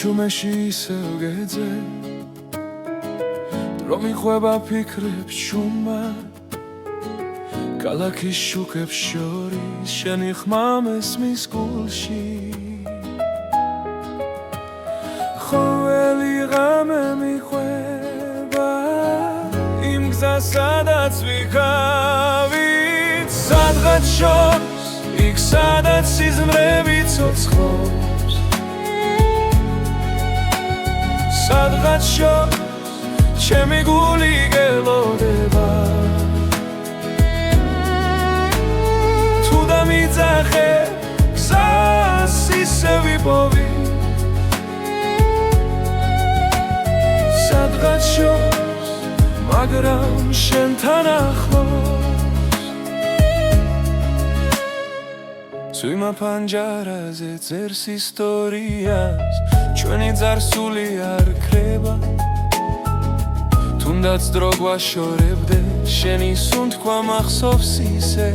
საჩუმეში ისევ გეძე დრო მიყვება ფიქრებს ჩუმა ქალაქის შუქებს შორის შენი ხმა მესმის გულში ყოველი ღამე მიყვება იმ გზას სადაც ვიქავით სადღაც შორს იქ სადაც სიზმრები ცოცხლობს სადღაც შორს ჩემი გული გელოდება თუ დამიძახე გზას ისე ვიპოვი სადღაც შორს მაგრამ შენთან ახლოს ცვიმა ფანჯარაზე წერს ისტორიას ჩვენი ძარსული არ ქრება თუნდაც დრო გვაშორებდე შენი სუნთქვა მახსოვს ისე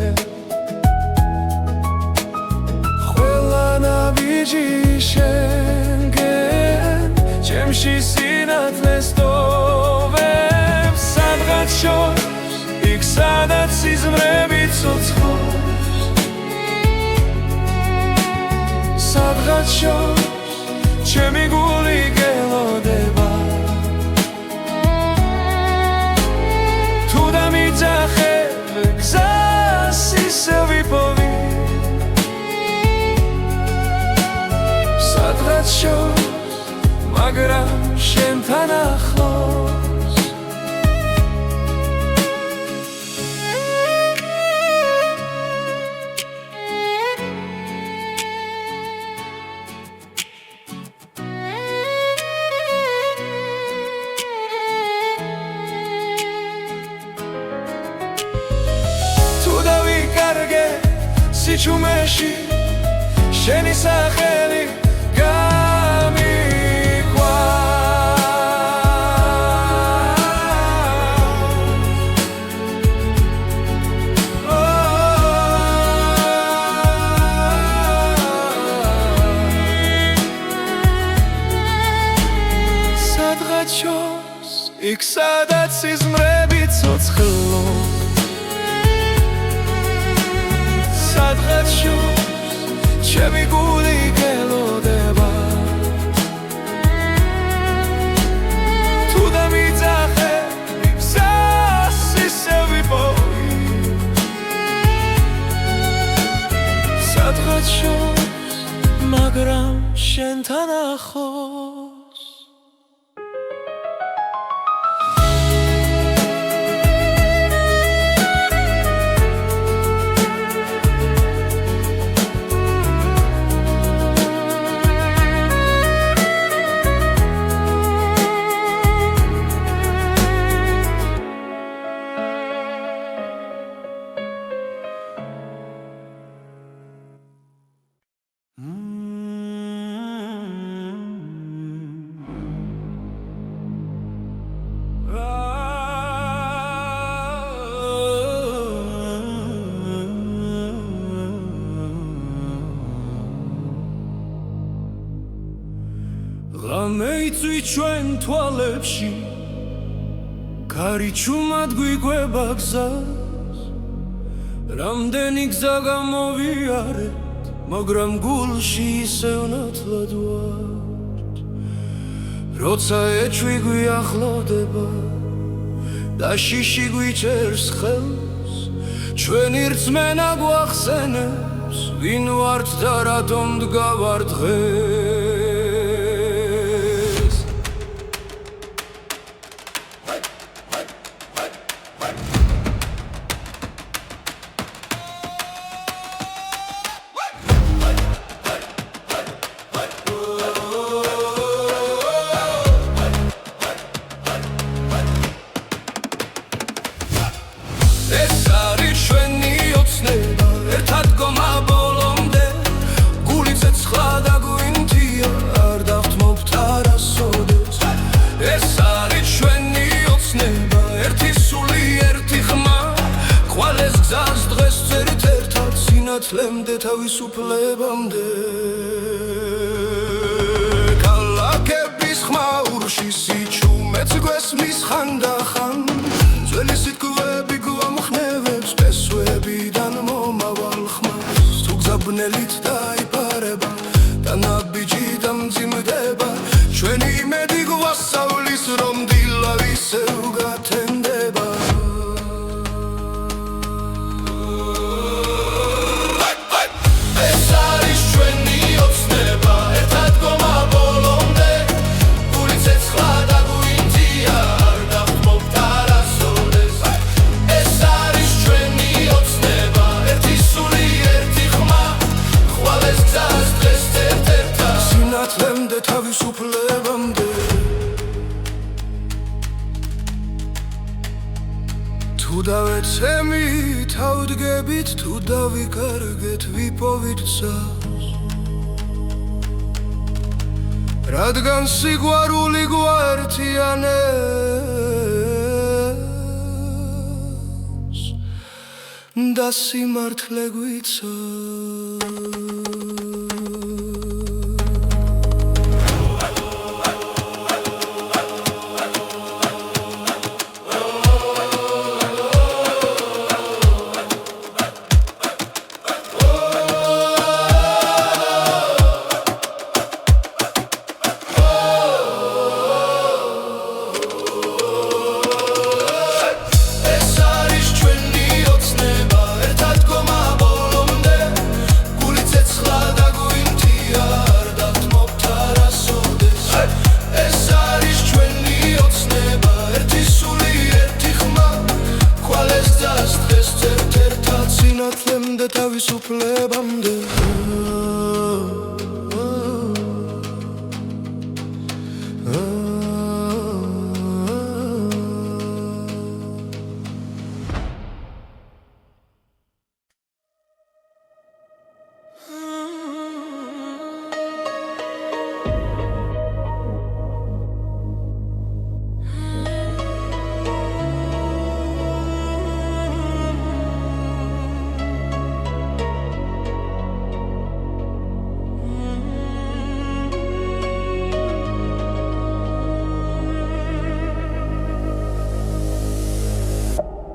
ყველა ნაბიჯი შენგენ ჩემში სინათლეს ტოვებს სადღაც შორს იქ სადაც სიზმრები ცოცხლობს სადღაც შორს ჩემი გული გელოდება თუ დამიძახე გზას ისე ვიპოვი სადღაც შორს მაგრამ შენთან ახლოს სიჩუმეში შენი სახელი გამიქვა სადღაც შორს იქ სადაც სიზმრები ცოცხლობს სადღაც შორს ჩემი გული გელოდება თუ დამიძახე გზას ისე ვიპოვი სადღაც შორს მაგრამ შენთან ახლოს ღამეიცვი ჩვენ თვალებში ქარიჩუმად გვიგვება გზას რამდენი გზა გამოვიარეთ მაგრამ გულში ისევ ნათლად ვართ როცა ეჭვი გვიახლოვდება და შიში გვიჭერს ხელს ჩვენი რწმენა გვახსენებს ვინ ვართ და რატომ დგავარ დღეს ეს არის ჩვენი ოცნება ერთად გომა ბოლომდე გული ცეცხლა და გვინთია არ დავთმობთ არასოდეს ეს არის ჩვენი ოცნება ერთი სული ერთი ხმა ხვალეს გზას დღეს წერით ერთად სინათლემდე თავისუფლებამდე ქალაქ ხმაურში სიჩუმეც გვესმის ხანდახან ძველი სიტყვები გვამხნევებს ფესვებიდან მომავალ ხმას თუ გზაბნელით დაიფარება და ნაბიჯი დამძიმდება ჩვენი იმედი გვასწავლის რომ დილა ისევ გათენდება თავისუფლებამდე თუ დავეცემი თავდგებით თუ დავიკარგეთ ვიპოვით ძას რადგან სიყვარული გვაერთიანებს და სიმართლე გვიცავს სინათლემდე თავისუფლებამდე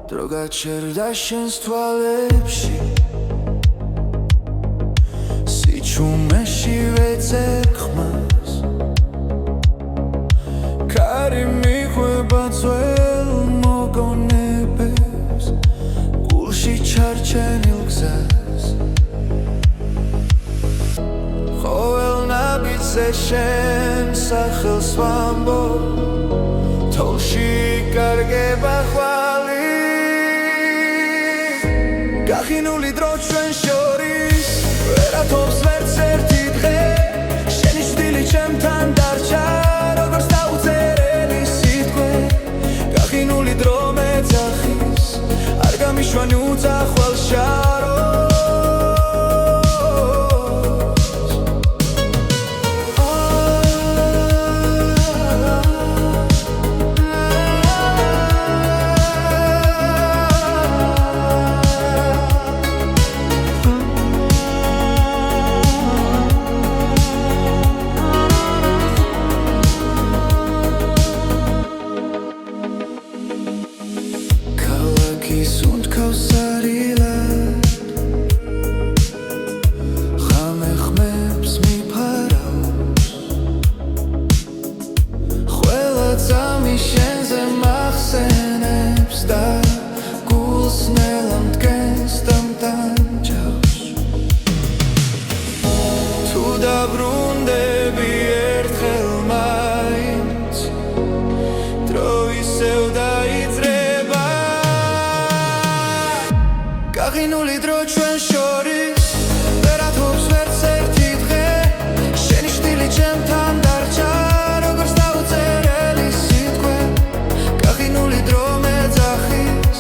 დრო გაჩერდა შენს თვალებში სიჩუმეში ვეძებ ხმას კარი მიყვება ძველ მოგონებებს გულში ჩარჩენილ გზას ყოველ ნაბიჯზე შენ სახელს ვამბობ თოლში იკარგება ხვალი გახინული დრო ჩვენ შორის ვერათობს ვერც ერთი დღე შენი შვილი ჩემთან დარჩა როგორც დაუწერელი სიტყვე გახინული დრო მეძახის არ გამიშვანი უძახვალ შაროს გახინული დრო ჩვენ შორის ვერათობს ვერც ერთი დღე შენი შვილი ჩემთან დარჩა როგორც დაუწერელი სიტყვე გახინული დრო მეძახის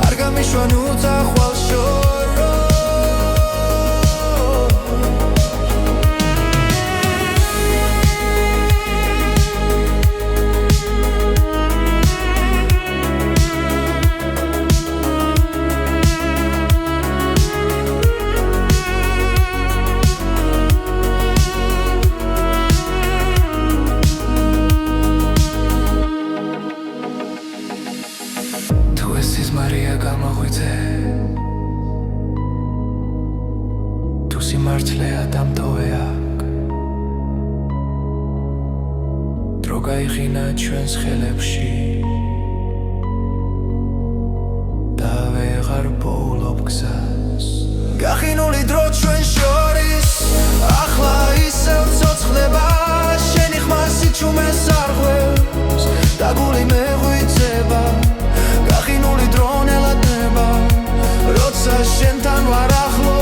არ გამიშვან უძახვალ შოროს თუ სიმართლეა დამტოვე აქ დრო გაიხინა ჩვენს ხელებში და ვეღარ პოულობ გზას გახინული დრო ჩვენ შორის ახლა ისევ ცოცხლდება შენი ხმა სიჩუმეს არ ღვევს და გული მეღვიძება გახინული დრო ნელადნება როცა შენთან ვარ ახლო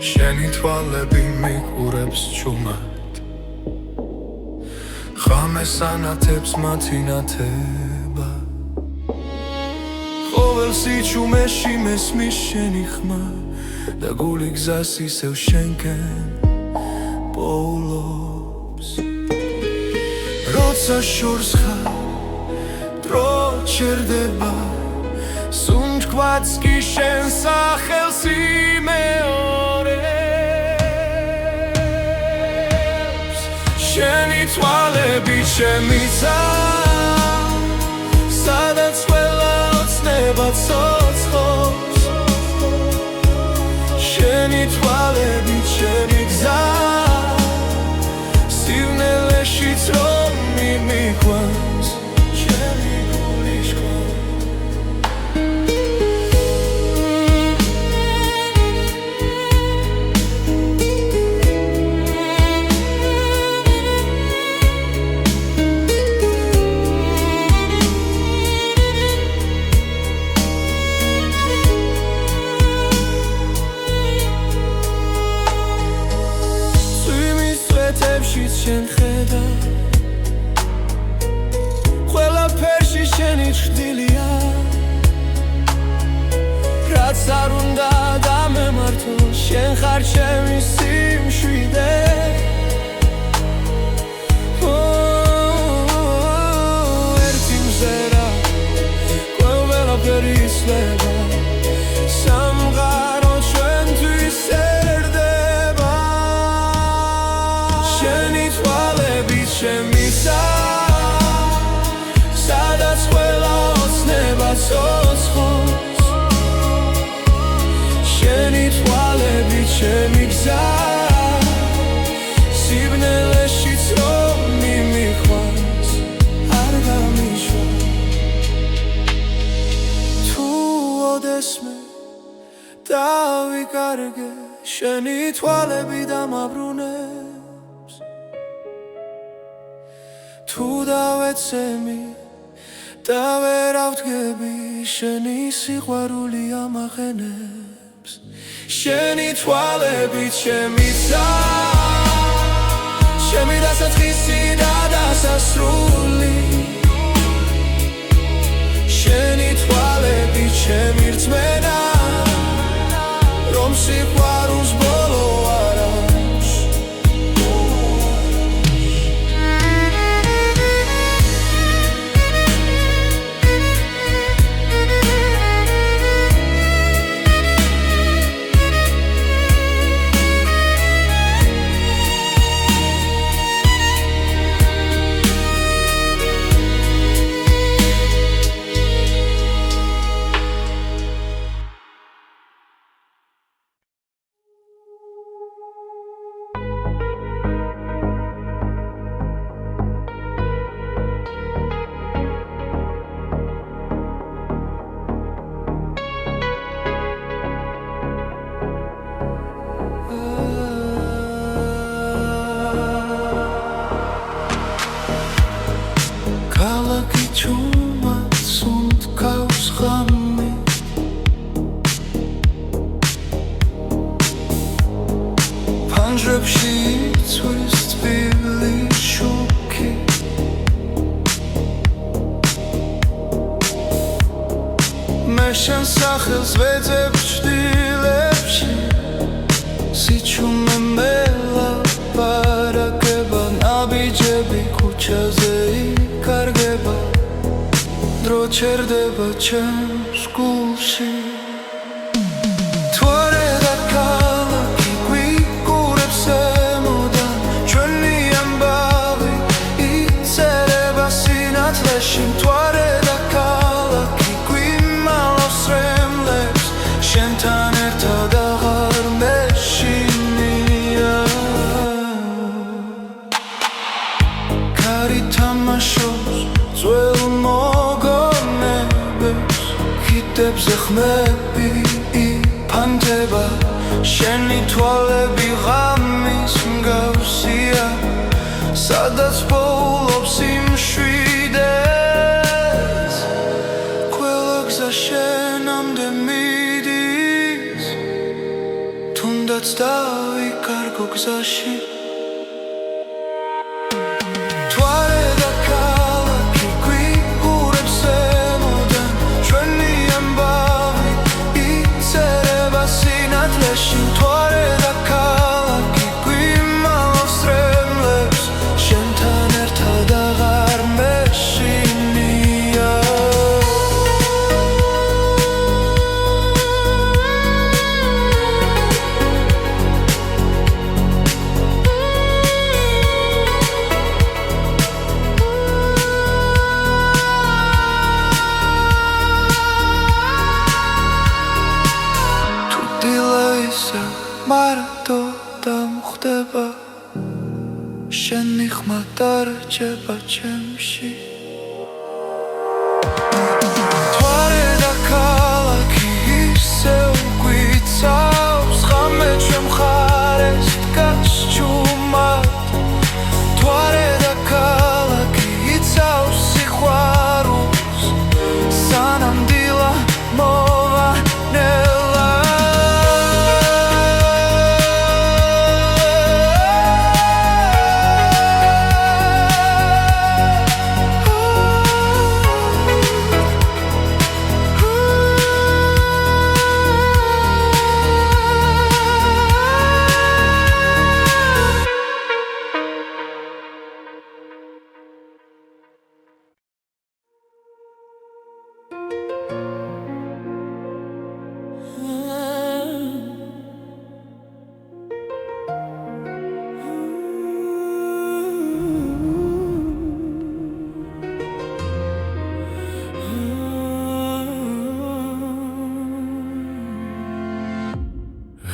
შენი თვალები მიყურებს ჩუმად ხამეს ანათებს მათი ნათება ყოველ სიჩუმეში მესმის შენი ხმა და გული გზას ისევ შენკენ პოულობს როცა შორს ხარ დრო ჩერდება სუნთქვაც კი შენ სახელს იმეორებს შენი თვალები ჩემიცა სადაც ყველა ოცნება ცოცხლობს შენი თვალები ჩემი გზა სივნელეშიც რომ მიმიყვანს ჩემი გულის კვლა შენ ხედა ყველაფერში შენი ჭრილია რაც არ უნდა გამემართო შენ ხარ ჩემი სიმშვიდე ერთი მზერა ყველაფერი იცლება სამღარო ჩვენთვის ერდება შენი თვალები ჩემისა სადაც ყველა ოცნება ცოცხლობს შენი თვალები ჩემი გზა სიბნელეშიც რომ მიმიყვანს არ გამიშვა თუ ოდესმე დავიკარგე შენი თვალები დამაბრუნებს თუ დავეცემი და ვერ ავდგები შენი სიყვარული ამახენებს შენი თვალები ჩემიცა ჩემი დასაწყისი და დასასრული შენი თვალები ჩემი რწმენა რომ სიყვარულს ბოლო არ აქვს სანჯრებში იცვის თბილი შუქი მე შენ სახელს ვეძებ ჭდილებში სიჩუმე მელაპარაკება ნაბიჯები ქუჩაზე იკარგება დრო ჩერდება ჩემს გულში თუ არა და ქალაქი გვიგურებს ემოდან ჩვენი ამბავი იწერება სინათლეში თუ არა და ქალაქი გვიმალავს რემლებს შენთან ერთად აღარ მეშინია კარი თამაშობს ძველ მოგონებებს ხიდებზე ხმები იფანტება შენი თვალები ღამის მსგავსია სადაც პოულობს იმშვიდეს ყველა გზა შენამდე მიდის თუნდაც დავიკარგო გზაში მარტო დამხვდება შენი ხმა დარჩება ჩემში თუ არა და ქალაქი ისევ გვიცავს ღამე ჩვენ მხარეს დგას ჩუმად თუ არა და ქალაქი იცავს სიყვარულს სანამ დილა მოვანელა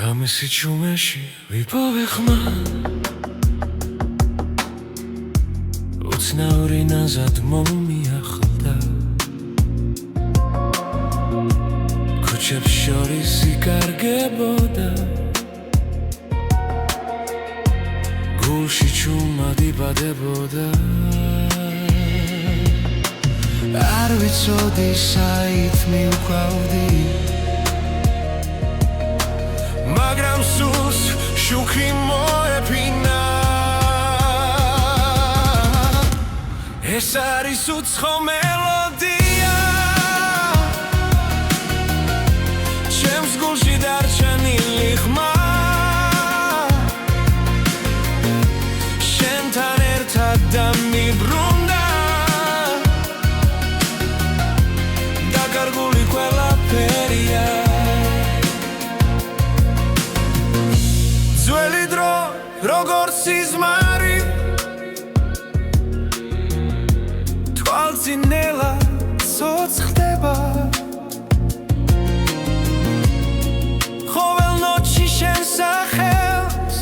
ამისი ჩუმეში ვიპოვე ხმა უცნაური ნაზად მომიახლდა ქუჩებს შორის იკარგებოდა გულში ჩუმად იბადებოდა არ ვიცოდი საით მივხვავდი მაგრამ სულს შუქი მოეფინა ეს არის უცხო მელოდია ჩემს გულში დარჩენილი ხმა შენთან ერთად დამიბრუნდა დაკარგული ყველაფერია ძველი დრო როგორც სიზმარი თვალწინელა ცოცხლდება ყოველ ნოჩი შენ სახელს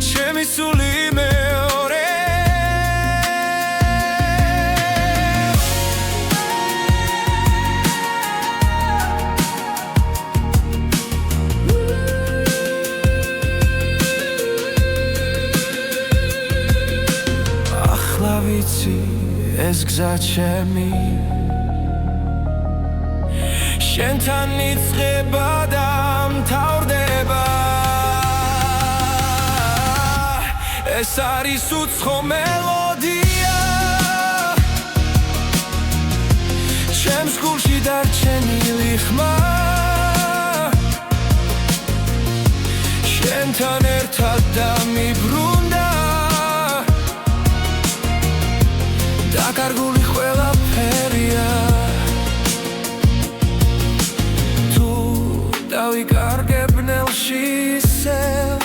ჩემი სული მეორე ვიცი ეს გზა ჩემი შენთან იწყება და მთავრდება ეს არის უცხო მელოდია ჩემს გულში დარჩენილი ხმა შენთან ერთად დამიბრუნდა დაკარგული ყველაფერია თუ დავიკარგებ ნელში ისევ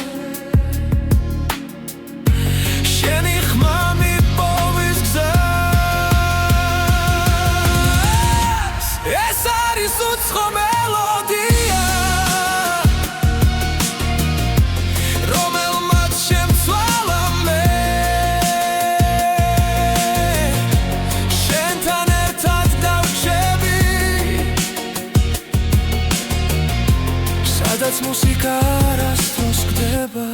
შენი ხმა მიპოვის გზას ეს არის უცხო მელოდია რომელმაც შემცვალა მე შენთან ერთად დავრჩები სადაც მუსიკა არასდროს გდება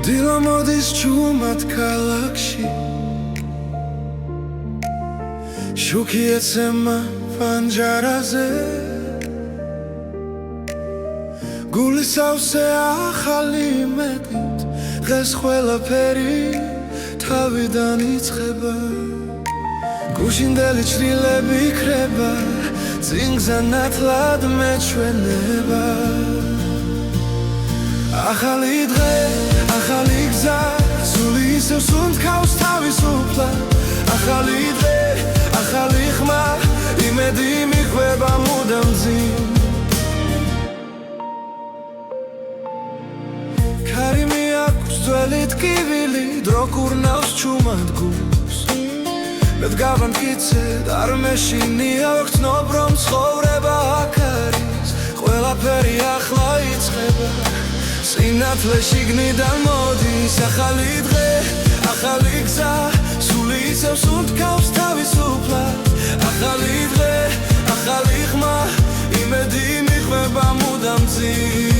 დილა მოდის ჩუმად ქალაქში შუქი ეცემა პანჯარაზე გული სავსე ახალი მეტით დღეს ყველაფერი თავიდან იწყება გუშინდელი ჩრილები იქრება წინგზა ნათლად მეჩვენება ახალი დღე, ახალი გზა სული ისევ სუნთქავს თავისუფლად ახალი დღე, ახალი ხმა იმედი მიხვება მუდამ ძიმ ქარი მიაქვს ძველი ტკივილი დრო კურნავს ჩუმად გულს მე დგავ მტკიცედ არ მეშინია ვექცნობ რომ ცხოვრება აქ არის ყველაფერი ახლა იწყება სინათლე შიგნიდან მოდის ახალი დღე, ახალი გზა სული ისევ სუნთქავს თავისუფლად ახალი დღე, ახალი ხმა იმედი მიხვება მუდამ ძიმ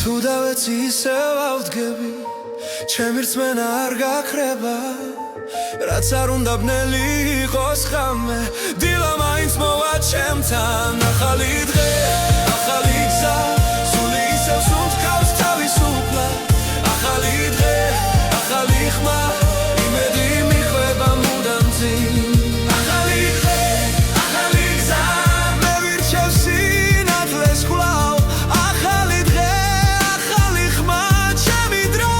თუ დავეცი ისევ ავდგები ჩემი რწმენა არ გაქრება რაც არ უნდა ბნელი იყოს ხამე დილა მაინც მოვა ჩემთან ახალი დღე, ახალი გზა სული ისევ სუნთქავს თავისუფლად ახალი დღე, ახალი ხმა იმედი მიხვება მუდამ ძიმ ახალი დღე, ახალი გზა მე ვირჩევ სინათლეს კვლავ ახალი დღე, ახალი ხმა ჩემი დრო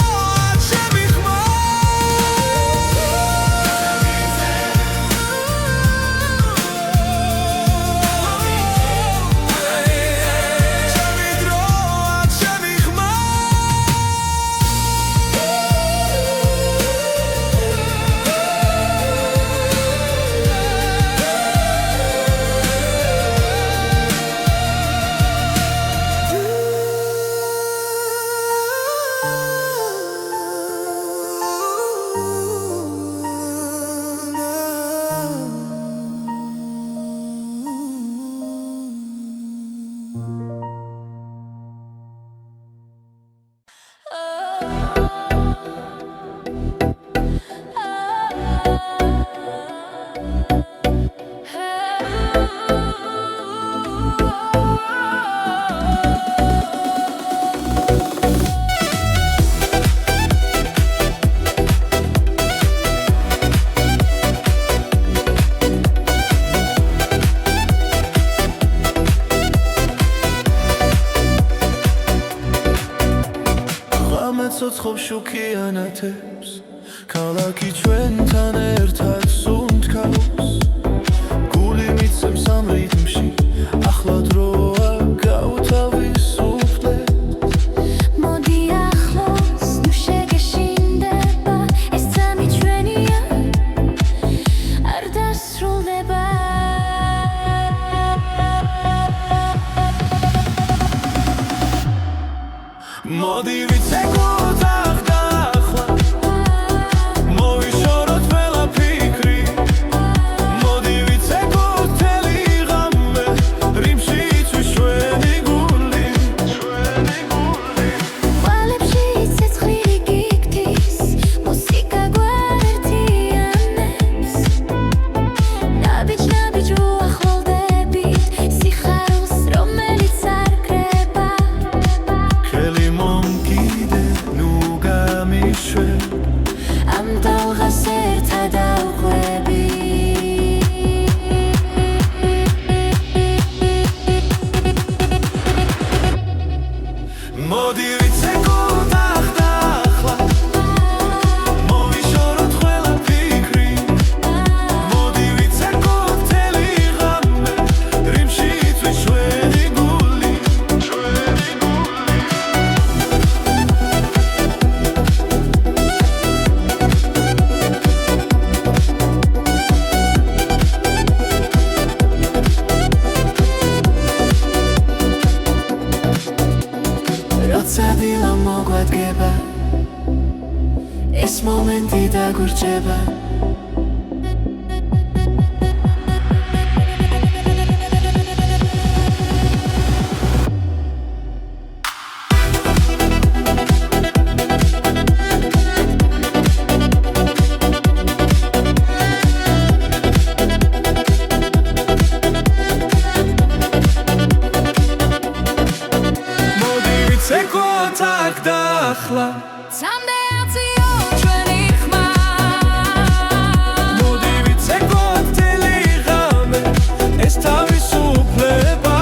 ცოცხობ შუქიანათებს ქალაქი ჩვენთან ერთად სუნთქავს გული მიც გრჯება tak dakhla Someday I'll see you ჩვენი ხმა მოდი ვიცეკოთ ტელეგრამე ეს თავისუფლება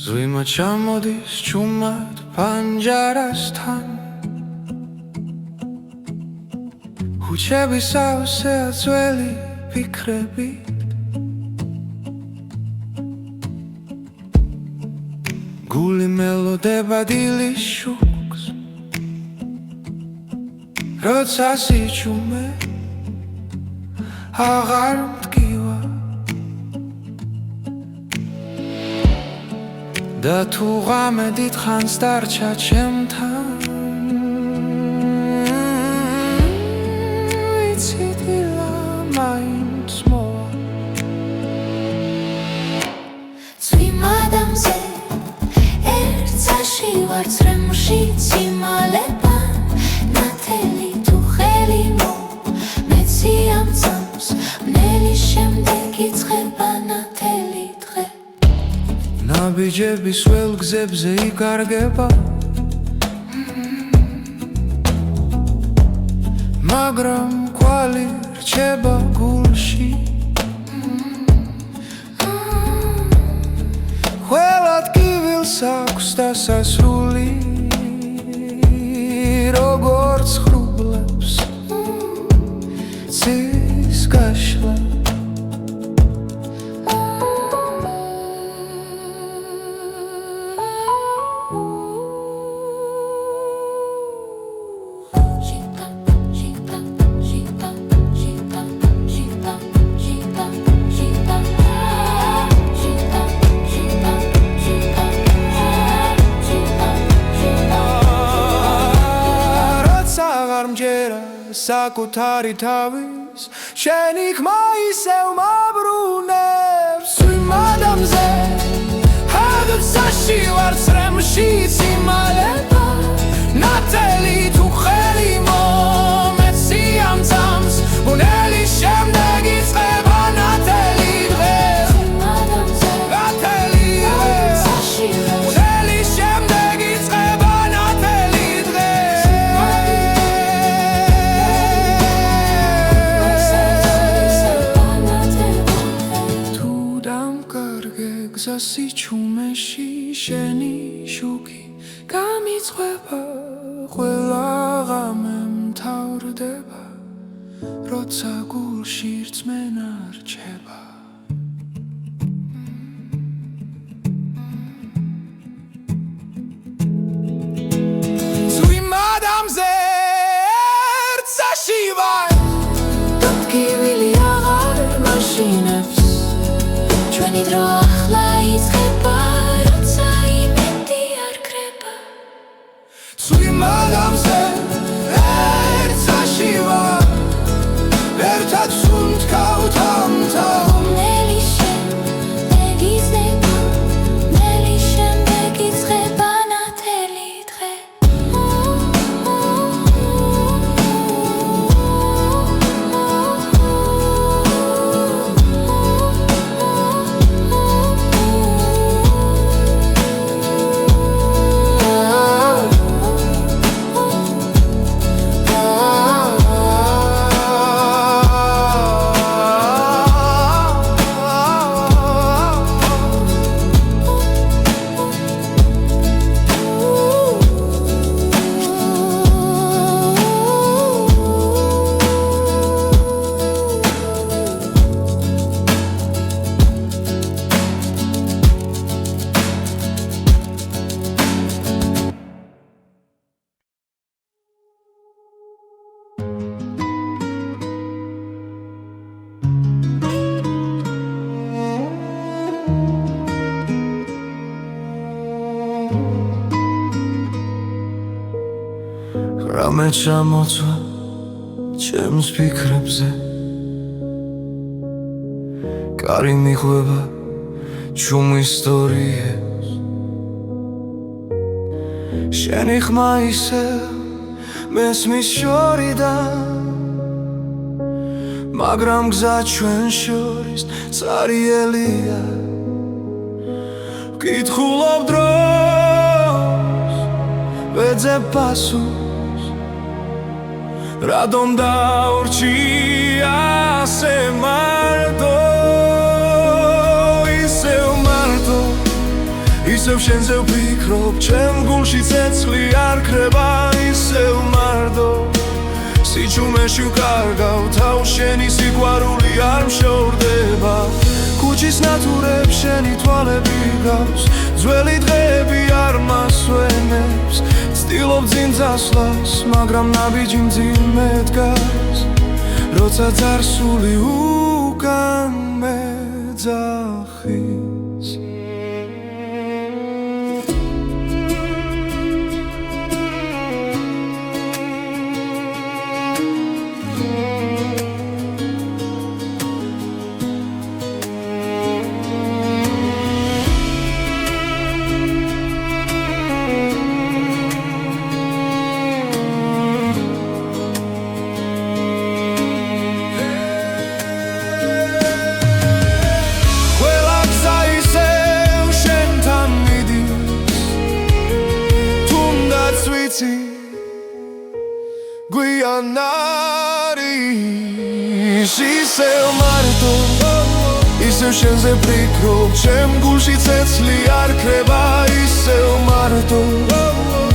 ზვიმა ჩამოდის ჩუმად პანჯარასთან ხუჩები სავსეა ძველი ფიქრებით გული მელოდება დილის შუქს როცა სიჩუმე აღარ მტკივა და თუ ღამე დიდხანს დარჩა ჩემთან ვიცი დილა მაინც მოვა წვიმადამზე ერთსაში ვარ ცრემლში ციმალებან ნათელი თუ ხელი მეცი ამ წამს მნელი შემდეგ იწყება ნათელი დღე ნაბიჯების ველგზებზე იკარგება მაგრამ კვალი რჩება გულში ყველა ტკივილს აქვს დასასრული როგორც ხრუბლებს ცის გაშლა საკუთარი თავის შენი ხმა ისევ მაბრუნებს ვიმადამზე ჰაგრსაში ვარ ცრემლში ციმალება ნათელი თუ ხელი მომეცი ამ წამს ბუნელი შემდეგ იწყება ნათელი დღე ნათელი ბუნელი შემდეგ იწყება ნათელი დღე გზასიჩუმეში შენი შუქი გამიწყება ყველა ღამე მთავრდება როცა გულში რწმენა რჩება ზვიმადამზე ერთსაში ვარ დადგივილი აღარ მაშინებს ჩვენი დრო ახლა იწყება როცა იმედი არ კრება ზვიმადამზე ერთსაში ვარ ერთად სუნთ გავთამთა მნელი შემდეგ იწყება ნათელი დღე რამე ჩამოწვა ჩემს ფიქრებზე კარი მიხვება ჩუმ ისტორიებს შენი ხმა ისევ მესმის შორიდან მაგრამ გზა ჩვენ შორის წარიელია ვკითხულობ დროს ვეძებ პასუხს რადომ დაურჩი ასე მარტო ისევ შენზე ვფიქრობ ჩემ გულში ცეცხლი არ ქრება ისევ მარტო სიჩუმეში ვკარგავ თავს შენი სიყვარული არ მშორდება ქუჩის ნათურებს შენი თვალები გავს ძველი დღეები არ მასვენებს ვცდილობ წინ წასვლას მაგრამ ნაბიჯი მძიმე დგას როცა წარსული უკან მეძახის გვიან არის ისევ მარტო ისევ შენზე ვფიქრობ ჩემ გულში ცეცხლი არ ქრება ისევ მარტო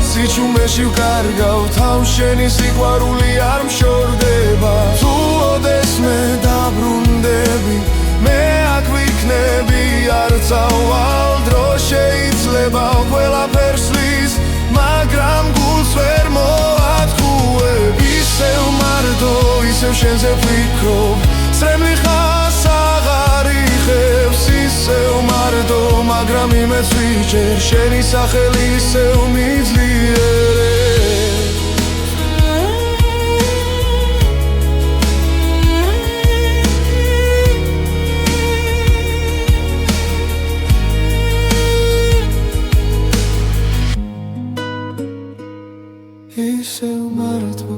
სიჩუმეში ვკარგავ თავს შენი სიყვარული არ მშორდება თუ ოდეს მე დაბრუნდები მე აქ ვიქნები არ წავალ დრო შეიძლება ყველაფერს ვის მაგრამ გულს ვერ მოათხოვებ ისევ მარტო ისევ შენზე ვფიქრობ სრემლი ხას აღარ იხევს ისევ მარტო მაგრამ იმეც ვიჭერ შენი სახელი ისევ მიძლიერებს ისევ მარტო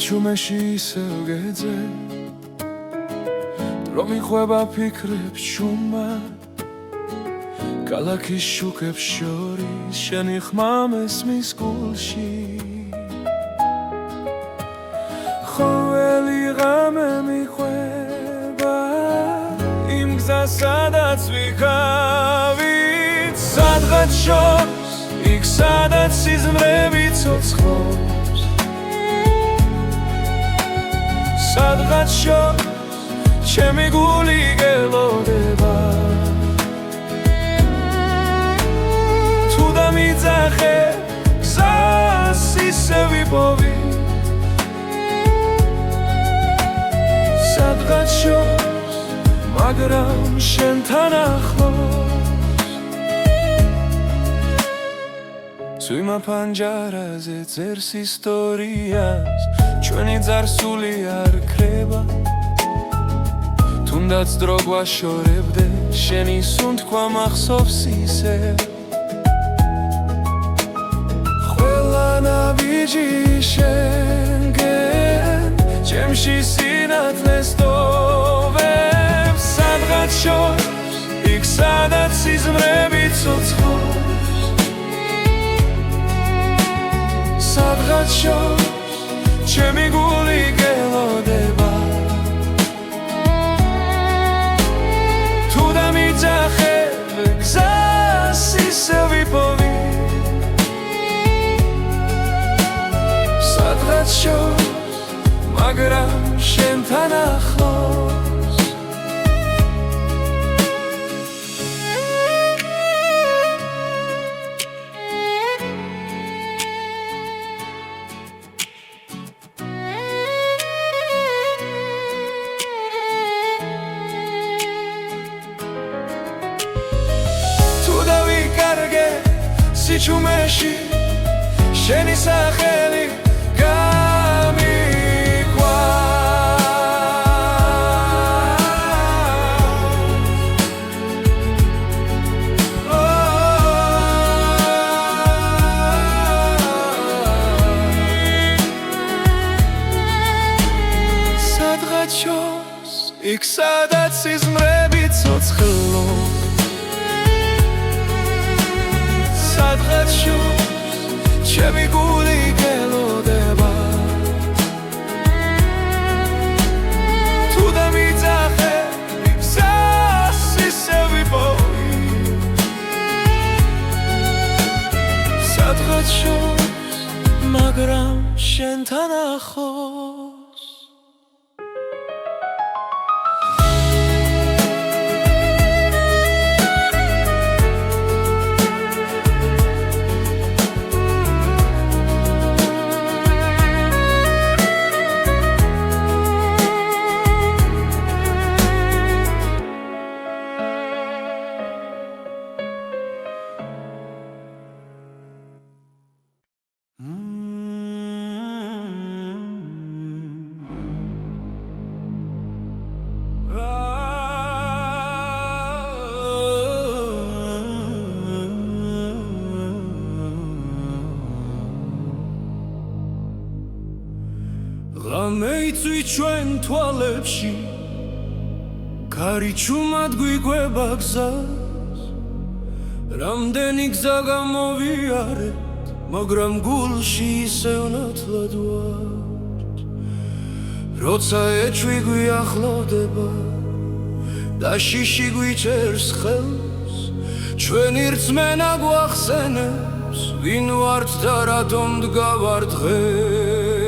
სიჩუმეში ისევ გეძე დრო მიხვება ფიქრებს ჩუმმა ქალაქის შუქებს შორის შენი ხმა მესმის გულში ყოველი ღამე მიხვება იმ გზას სადაც ვიქავით სადღაც შორს იქ სადაც სიზმრები ცოცხლობს სადღაც შორს ჩემი გული გელოდება თუ დამიძახე გზას ისევ ვიპოვი სადღაც შორს მაგრამ შენთან ახლოს სვიმა პანჯარაზე წერს ისტორიას ჩვენი წარსული არ ქრება თუნდაც დრო გვაშორებდე შენი სუნთქვა მახსოვს ისევ ყველა ნაბიჯი შენგენ ჩემში სინათლეს ტოვებს სადღაც შორს იქ სადაც სიზმრები ცოცხლობს სადღაც შორს ჩემი გული გელოდება თუ დამიძახე მაგრამ შენთან ახლოს თუ დავიკარგე სიჩუმეში შენი სახელი გამიქვა სადღაც შორს იქ სადაც სიზმრები ცოცხლობს სადღაც შორს ჩემი გული გელოდება თუ დამიძახე გზას ისე ვიპოვი სადღაც შორს მაგრამ შენთან ახლოს Ramei ჩვენ თვალებში კარიჩუმად გვიგვება გზას რამდენი გზა გამოვიარეთ მაგრამ გულში ისევ ნათლად ვართ როცა ეჭვი გვიახლოვდება და შიში გვიჭერს ხელს ჩვენი რწმენა გვახსენებს ვინ ვართ და რატომ დგავარ დღეს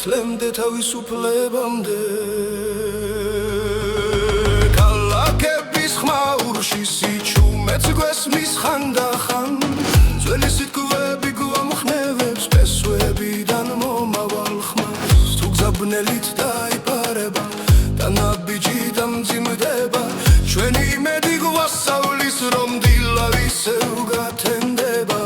Lemde თავისუფლებამდე ქალაქების ხმაურში სიჩუმეც გვესმის ხანდახან ძველი სიტყვები გვამხნევებს ფესვებიდან მომავალ ხმას თუ გზაბნელით დაიპარება და ნაბიჯი დამძიმდება ჩვენი იმედი გვასწავლის რომ დილა ისევ გათენდება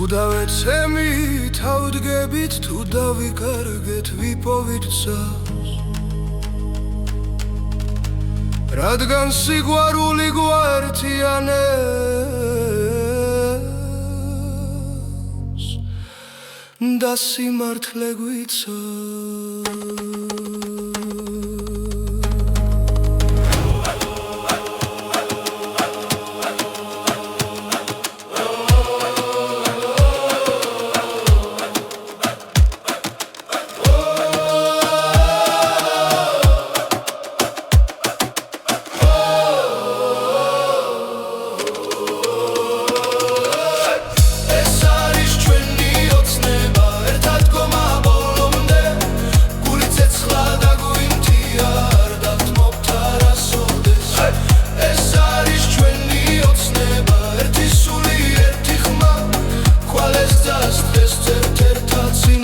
თუ დავეცემი თავდგებით თუ დავიკარგეთ ვიპოვით გზას რადგან სიყვარული გვაერთიანებს და სიმართლე გვიცავს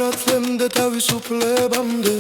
სინათლემდე თავისუფლებამდე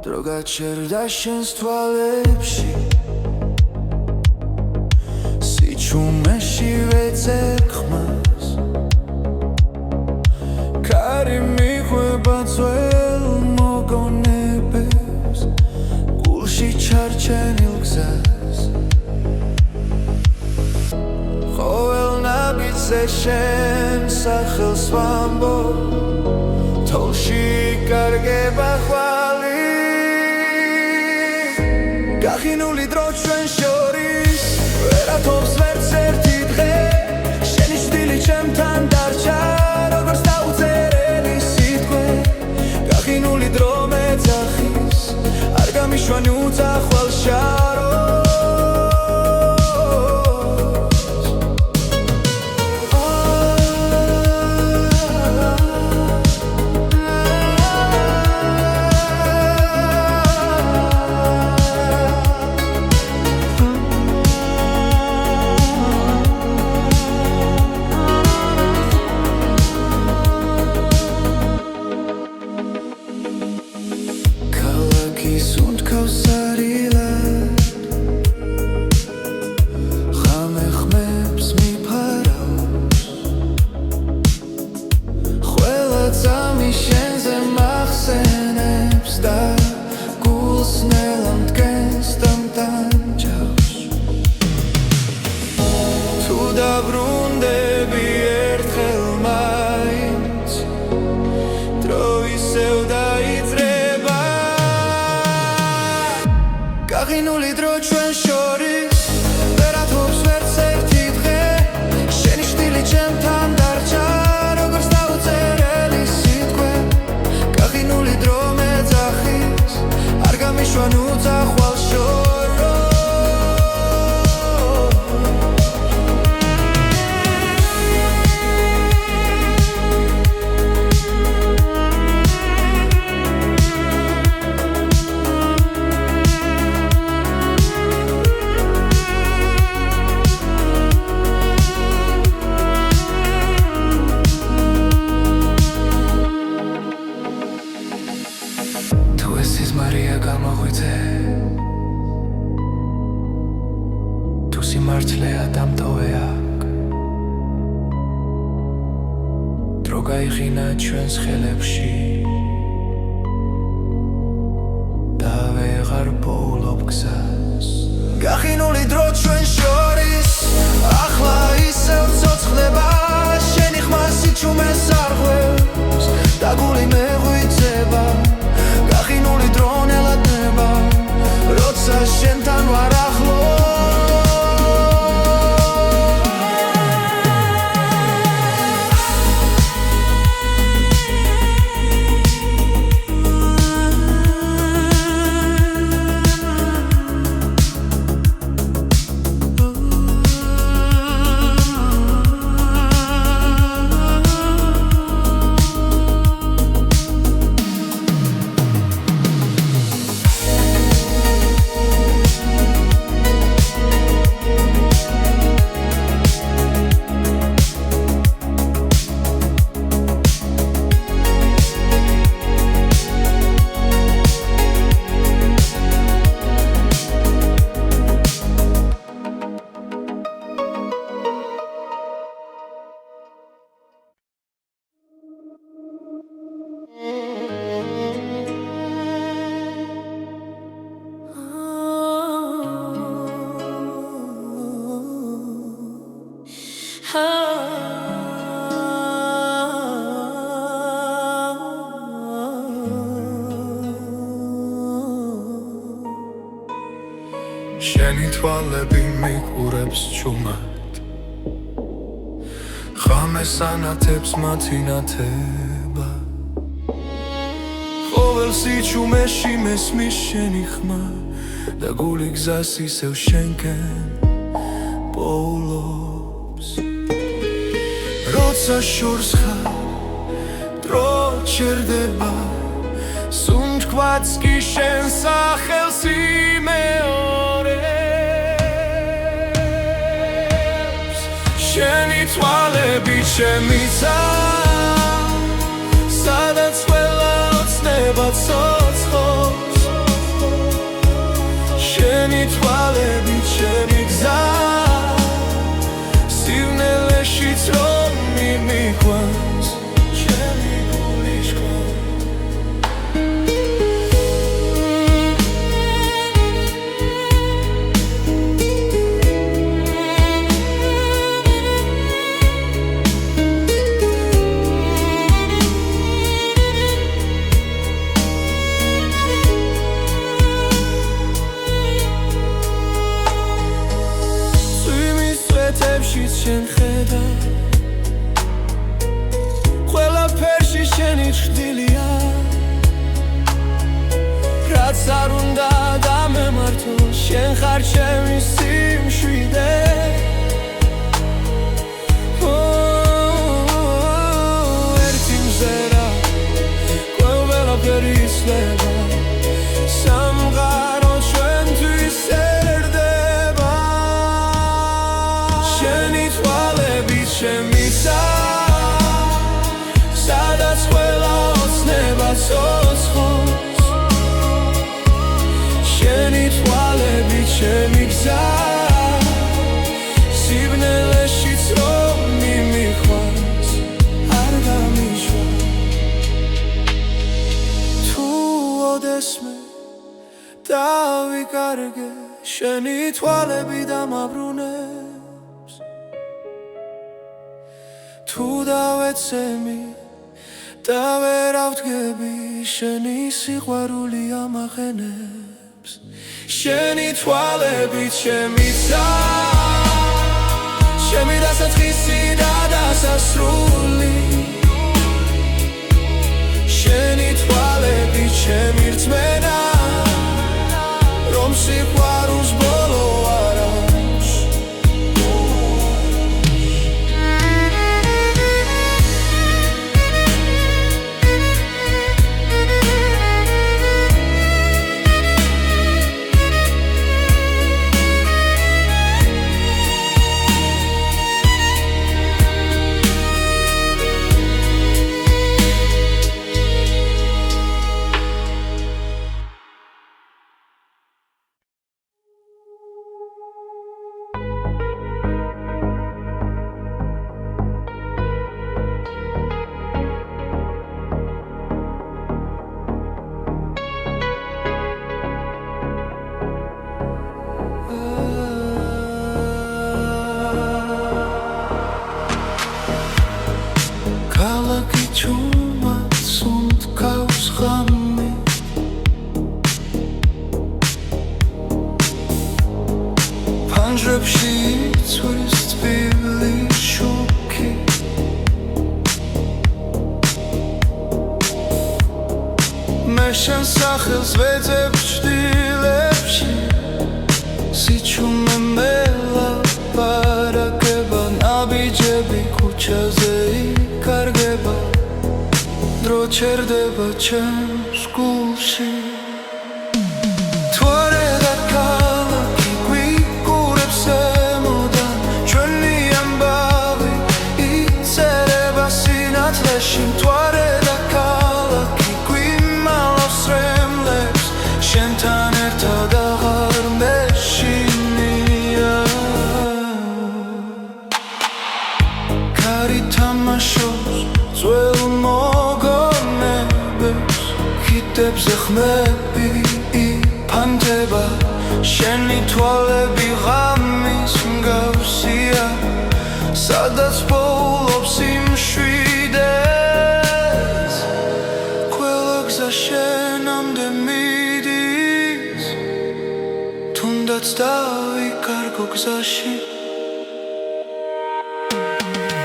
დრო გაჩერდა შენს თვალებში სიჩუმეში ვეძებ ხმას კარი მიხვება ძველ მოგონებებს გულში ჩარჩენილ გზას ყოველ ნაბიჯზე შენ სახელს ვამბობ თოლში იკარგება ხვალი გახინული დრო ჩვენ შორის ვერათობს ვერც ერთი დღე შენი შვილი ჩემთან დარჩა როგორც დაუწერელი სიტყვე გახინული დრო მეძახის არ გამიშვანი უძახვალ შაროს გახინული დრო ჩვენ შორის ვერათობს ვერც ერთი დღე შენი შვილი ჩემთან დარჩა როგორც დაუწერელი სიტყვე გახინული დრო მეძახის არ გამიშვან უძახვალ შოროს მარია გამოღვიძე თუ სიმართლეა დამტოვე აქ დრო გაიხინა ჩვენს ხელებში და ვეღარ პოულობ გზას გახინული დრო ჩვენ შორის ახლა ისევ ცოცხლება შენი ხმა სიჩუმეს არღვევს და გული მეღვიძება გახინული დრო ნელადნება როცა შენთან ვარ ახლო შენი თვალები მიყურებს ჩუმად ღამეს ანათებს მათი ნათება ყოველ სიჩუმეში მესმის შენი ხმა და გული გზას ისევ შენკენ პოულობს როცა შორს ხარ დრო ჩერდება სუნთქვაც კი შენ სახელს იმეორებს შენი თვალები ჩემი ცა სადაც ყველა ოცნება ცოცხლობს შენი თვალები ჩემი გზა სივნელეშიც რომ მიმიყვანს ჩემი გული შქვა შენ ხედა ყველაფერში შენი ჩრდილია რაც არ უნდა დამემართო შენ ხარ ჩემი სიმშვიდე ერთი მზერა ყველაფერი იცლება სამყარო ჩვენთვის ერდება შენი თვალები ჩემი ცა სადაც ყველა ოცნება ცოცხლობს შენი თვალები ჩემი გზა სივნელეშიც რომ მიმიყვანს არ გამიშვა თუ ოდესმე დავიკარგე შენი თვალები დამაბრუნებს თუ დავეცემი და ვერ ავდგები შენი სიყვარული ამახენებს შენი თვალები ჩემი ცა ჩემი დასაწყისი და დასასრული შენი თვალები ჩემი რწმენა რომ სიყვარულს ბოლო არ აქვს ფანჯრებში იცვრის თბილი შუქი მე შენ სახელს ვეძებ ჩრდილებში სიჩუმე მელაპარაკება ნაბიჯები ქუჩაზე იკარგება დრო ჩერდება ჩემს გულში მთვარე და ქალაქი გვიმალავს რემლებს შენთან ერთად აღარ მეშინია კარი თამაშობს ძველ მოგონებებს ხიდებზე ხმები იფანტება შენი თვალები ღამის მსგავსია სადაც პოულობს იმშვიდეს შენამდე მიდის თუ თუნდაც დავიკარგო გზაში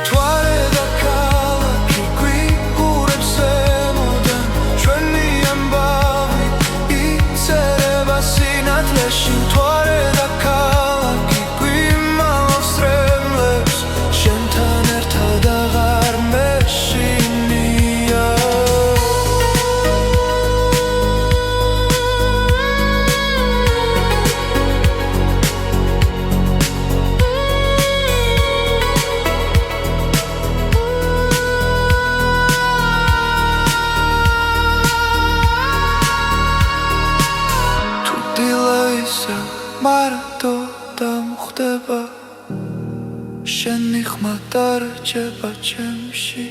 თვარე და ქალაქი გვიყურებს ზემოდან ჩვენი ამბავი იწერება სინათლეში თვარე და ქალაქი გვიმალავს რემლებს შენთან ერთად აღარ მეშინია მარტო დამხვდება შენი ხმა დარჩება ჩემში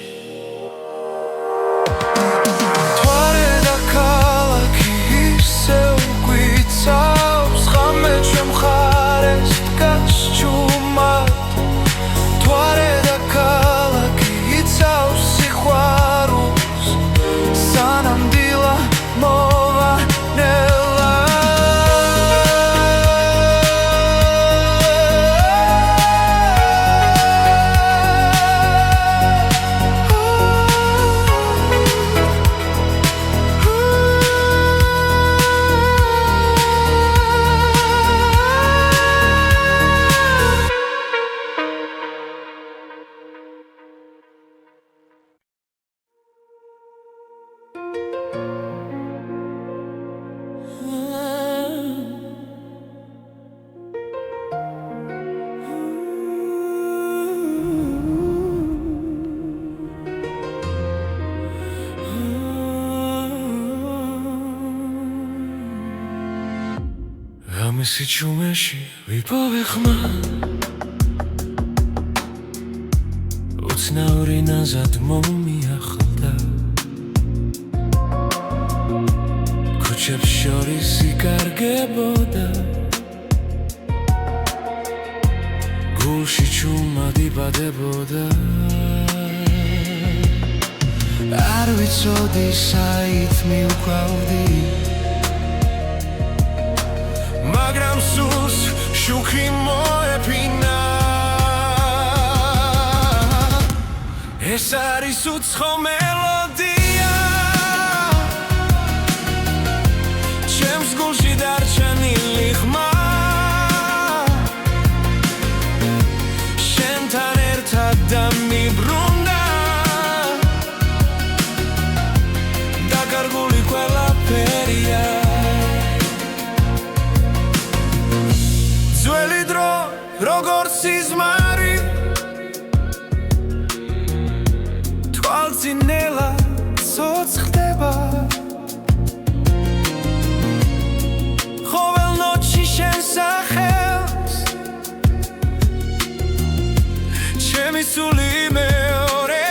თვარე და ქალაქი ისევ გვიცავს ღამე ჩვენ მხარეს დგას ჩუმად თვარე და ქალაქი იცავს სიყვარულს სანამ დილა მოვანელა ამისი ჩუმეში ვიპოვე ხმა უცნაური ნაზად მომიახლდა ქუჩებს შორის იკარგებოდა გულში ჩუმად იბადებოდა არ ვიცოდი საით მივკვავდი მაგრამ სულს შუქი მოეფინა ეს არის უცხო მელოდია ჩემს გულში დარჩენილი ხმა შენთან ერთად დამიბრუნდა დაკარგული ყველაფერია ძველი დრო როგორც სიზმარი თვალწინელა ცოცხლდება ყოველ ნოჩი შენ სახელს ჩემი სული მეორე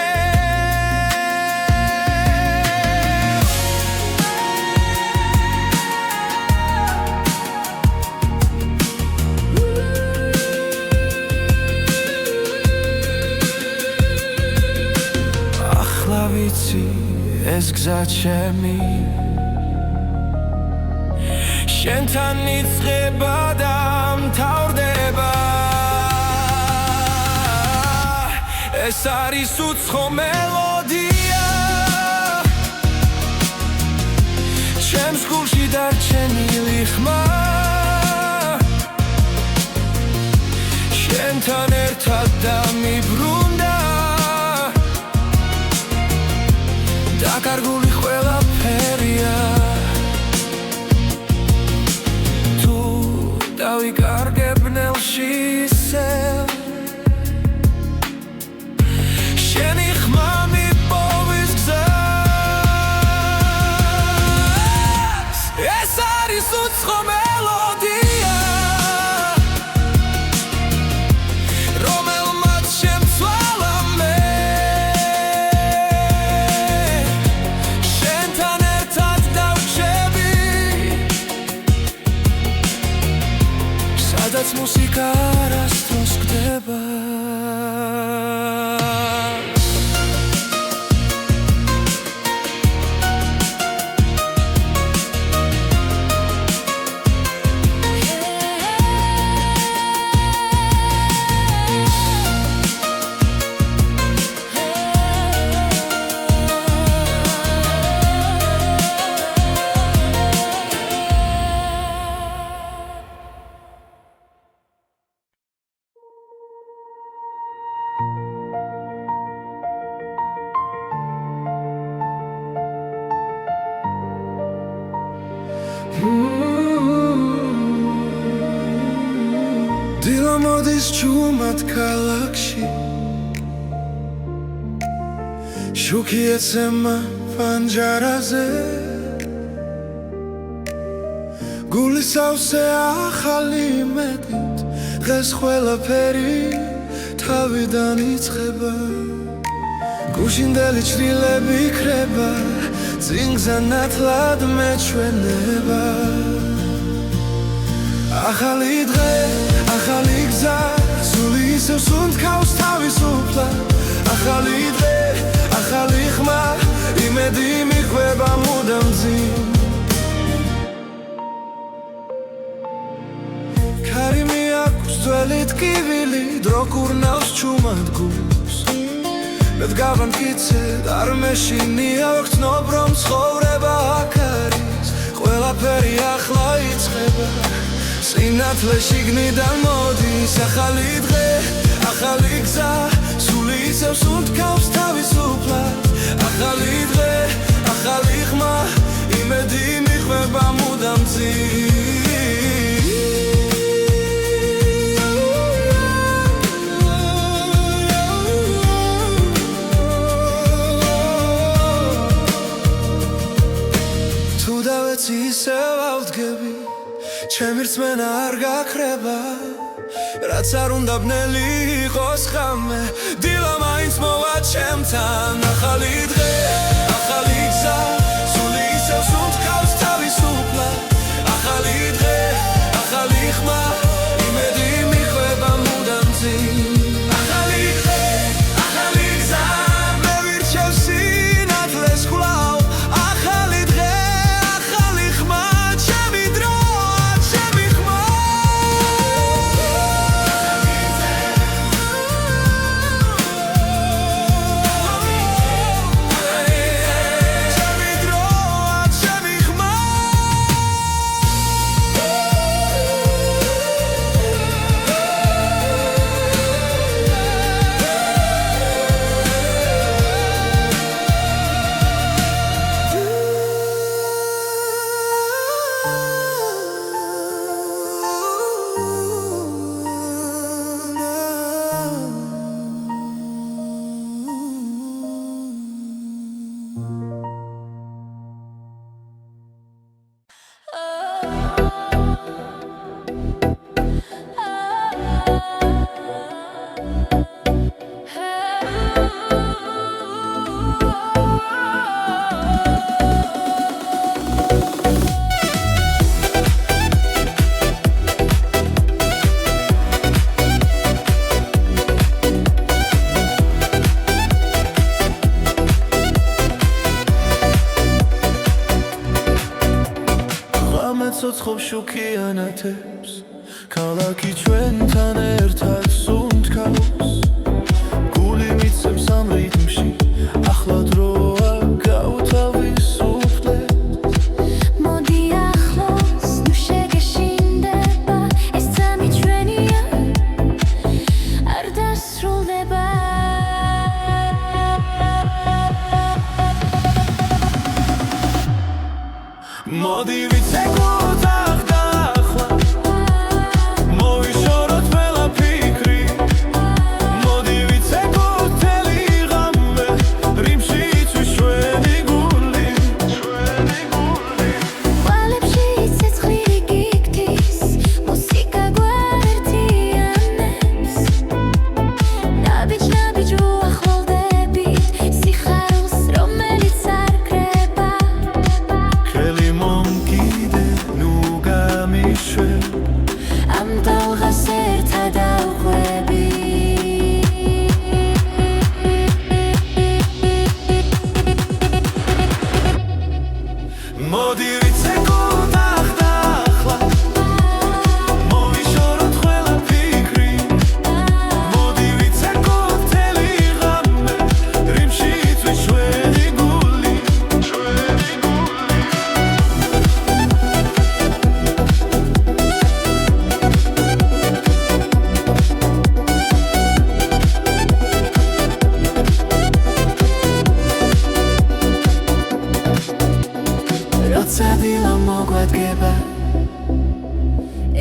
ეს გზა ჩემი შენთან იწყება და მთავრდება ეს არის უცხო მელოდია ჩემს გულში დარჩენილი ხმა შენთან ერთად დამიბრუნდა დაკარგული ყველაფერია თუ დავიკარგებ ნელში ისევ შენი ხმა მიპოვის გზას ეს არის უცხო მელოდია სადაც მუსიკა არასდროს გდება დილა მოდის ჩუმად ქალაქში შუქი ეცემა პანჯარაზე გულის ავსე ახალი იმედით დღეს ყველაფერი თავიდან იწყება გუშინდელი ჩრილები იქრება წინგზე ნათლად მეჩვენება ახალი დღე, ახალი გზა სული ისევ სუნთქავს თავისუფლად ახალი დღე, ახალი ხმა იმედი მიხვება მუდამ ძიმ ქარი მიაქვს ძველი ტკივილი დრო კურნავს ჩუმად გულს მე დგავანკიცედ არ მეშინია ვქცნობ რომ ცხოვრება აქ არის ყველაფერი ახლა იწყება სინათლე შიგნიდან მოდის ახალი დღე, ახალი გზა სული ისევ სუნთქავს თავისუფლად ახალი დღე, ახალი ხმა იმედი მიხვება მუდამ ძიმ თუ დავეცი ისევ ავდგები ჩემი რწმენა არ გაქრება რაც არ უნდა ბნელი იყოს ხამე დილა მაინც მოვა ჩემთან ახალი დღე, ახალი გზა სული ისევ სუნთქავს თავისუფლად ახალი დღე, ახალი ხმა იმედი მიხვება მუდამ ძიმ ახალი დღე, ახალი გზა მე ვირჩევ სინათლეს კვლავ ახალი დღე, ახალი ხმა ჩემი დრო ცოცხობ შუქიანათებს ქალაქი ჩვენთან ერთად სუნთქავს გული მიცემს ამ რიტმში ახლა დროა გავთავისუფლდეთ მოდი ახლოს ნუ შეგეშინდება ეს წამი ჩვენია არ დასრულდება მოდი ვიცეკოთ ახლა მოვიშოროთ ყველაფიქრი მოდი ვიცეკოთ თელი ღამე რიმში იცვის ჩვენი გული ყვალებში ცეცხლი გიგდის მუსიკა გვაერთიანებს ნაბიჯ უახლოვდებით სიხარულს რომელიც არ კრება ხელი მომკიდე ნუ გამიშვენ ამ დალღას ერთად ავყვები მოდი ვიცეკოთ ახლა მოვიშოროთ ყველაფიქრი მოდი ვიცეკოთ თელი ღამე რიმში იცვის ჩვენი გული როცა დილა მოგვადგება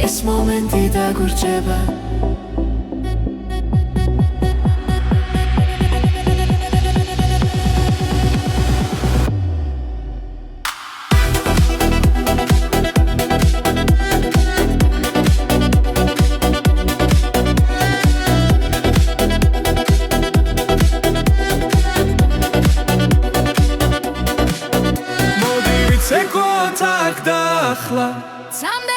ეს მომენტი დაგურჩება ახლა Someday